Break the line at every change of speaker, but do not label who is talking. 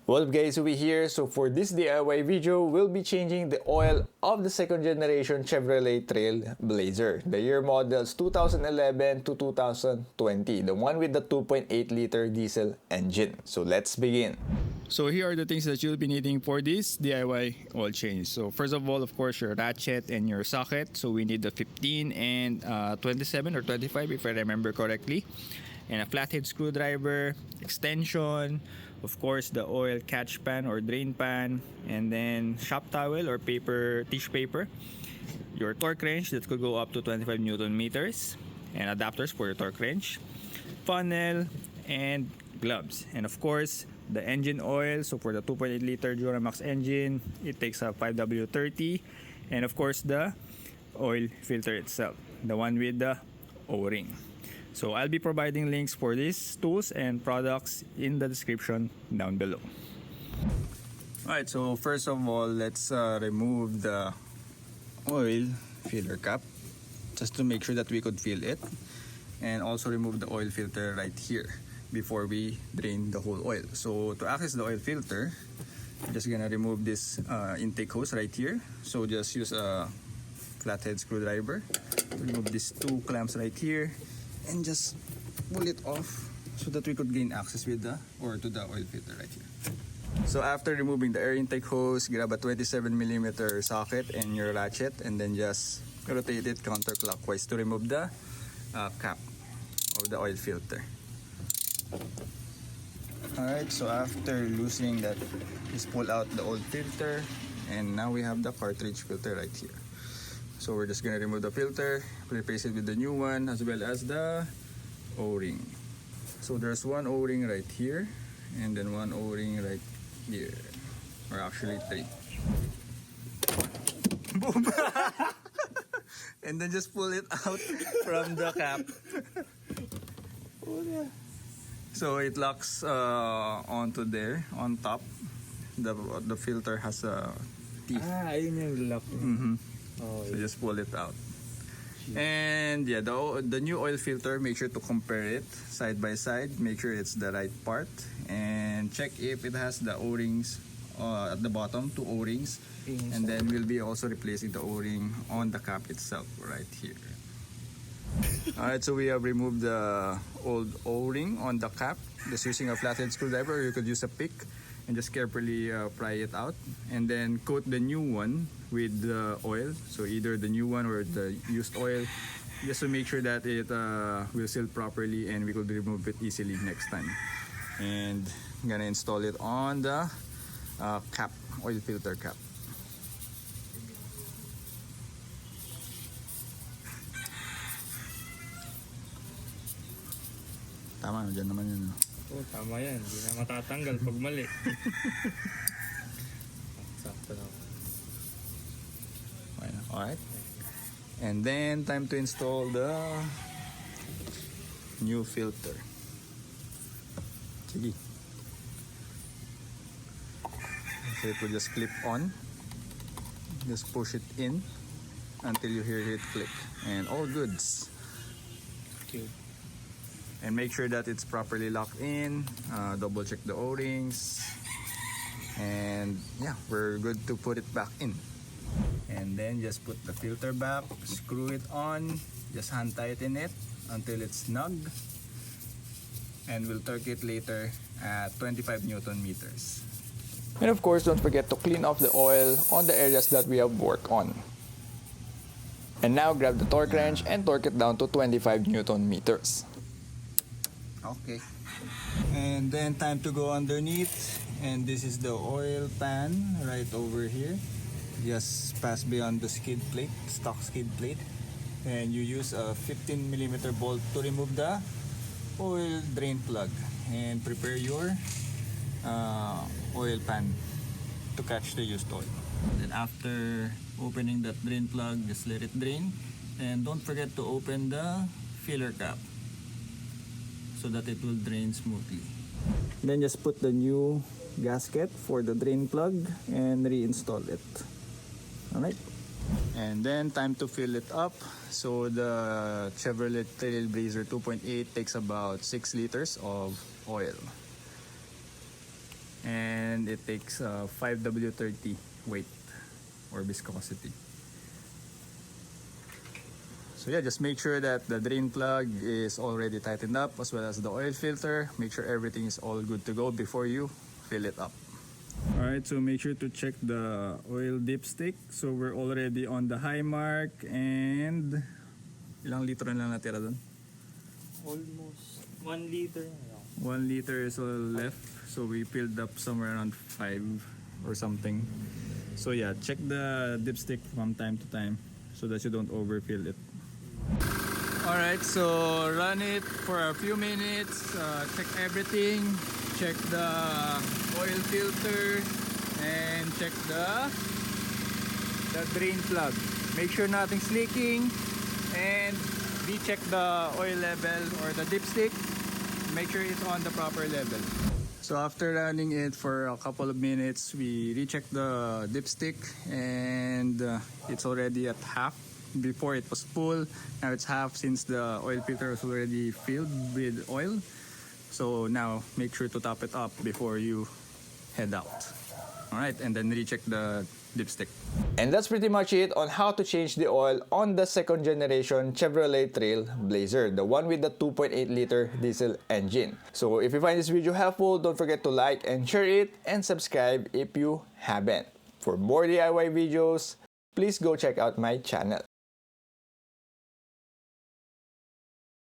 What up guys, we here. So for this DIY video, we'll be changing the oil of the second generation Chevrolet Trailblazer. The year models 2011 to 2020, the one with the 2.8 liter diesel engine. So let's begin. So here are the things that you'll be needing for this DIY oil change. So first of all, of course, your ratchet and your socket. So we need the 15 and 27 or 25 if I remember correctly. And a flathead screwdriver, extension, of course the oil catch pan or drain pan, and then shop towel or tissue paper, your torque wrench that could go up to 25 Newton meters, and adapters for your torque wrench, funnel, and gloves. And of course the engine oil. So for the 2.8 liter Duramax engine, it takes a 5W30, and of course the oil filter itself, the one with the O-ring. So I'll be providing links for these tools and products in the description down below. Alright, so first of all, let's remove the oil filler cap just to make sure that we could fill it, and also remove the oil filter right here before we drain the whole oil. So to access the oil filter, I'm just gonna remove this intake hose right here. So just use a flathead screwdriver to remove these two clamps right here and just pull it off so that we could gain access to the oil filter right here. So after removing the air intake hose, grab a 27mm socket and your ratchet, and then just rotate it counterclockwise to remove the cap of the oil filter. Alright, so after loosening that, just pull out the old filter, and now we have the cartridge filter right here. So we're just gonna remove the filter, replace it with the new one, as well as the O-ring. So there's one O-ring right here, and then one O-ring right here, or actually three. Boom! And then just pull it out from the cap. So it locks onto there, on top. The filter has a teeth.
Ayun yung lock.
Oh, so just pull it out. And yeah, the new oil filter, make sure to compare it side by side, make sure it's the right part, and check if it has the O-rings at the bottom, two O-rings, and then we'll be also replacing the O-ring on the cap itself right here. Alright, so we have removed the old O-ring on the cap just using a flathead screwdriver, or you could use a pick and just carefully pry it out, and then coat the new one with the oil. So either the new one or the used oil, just to make sure that it will seal properly and we could remove it easily next time. And I'm gonna install it on the cap, oil filter cap. Tama, dyan naman yun.
Oh, tama yan. Hindi na matatanggal pag mali. Sakto na.
Alright. And then, time to install the new filter. Sige. So it will just clip on. Just push it in until you hear it click. And all goods.
Okay.
And make sure that it's properly locked in. Double check the O-rings, and yeah, we're good to put it back in. And then just put the filter back, screw it on, just hand tighten it until it's snug, and we'll torque it later at 25 Newton meters. And of course, don't forget to clean off the oil on the areas that we have worked on. And now grab the torque wrench and torque it down to 25 Newton meters. Okay, and then time to go underneath, and this is the oil pan right over here. Just pass beyond the skid plate, stock skid plate, and you use a 15mm bolt to remove the oil drain plug, and prepare your oil pan to catch the used oil. Then after opening that drain plug, just let it drain, and don't forget to open the filler cap so that it will drain smoothly. Then just put the new gasket for the drain plug and reinstall it. Alright. And then time to fill it up. So the Chevrolet Trailblazer 2.8 takes about 6 liters of oil. and it takes 5W30 weight or viscosity. So yeah, just make sure that the drain plug is already tightened up, as well as the oil filter. Make sure everything is all good to go before you fill it up. Alright, so make sure to check the oil dipstick. So we're already on the high mark, and ilang litro na lang natira dun?
Almost 1 liter na lang.
1 liter is all left, so we filled up somewhere around 5 or something. So yeah, check the dipstick from time to time so that you don't overfill it. Alright, so run it for a few minutes, check everything, check the oil filter, and check the drain plug. Make sure nothing's leaking, and recheck the oil level or the dipstick. Make sure it's on the proper level. So after running it for a couple of minutes, we recheck the dipstick, and it's already at half. Before it was full, now it's half since the oil filter was already filled with oil. So now make sure to top it up before you head out. Alright, and then recheck the dipstick. And that's pretty much it on how to change the oil on the second generation Chevrolet Trailblazer, the one with the 2.8 liter diesel engine. So if you find this video helpful, don't forget to like and share it, and subscribe if you haven't. For more DIY videos, please go check out my channel.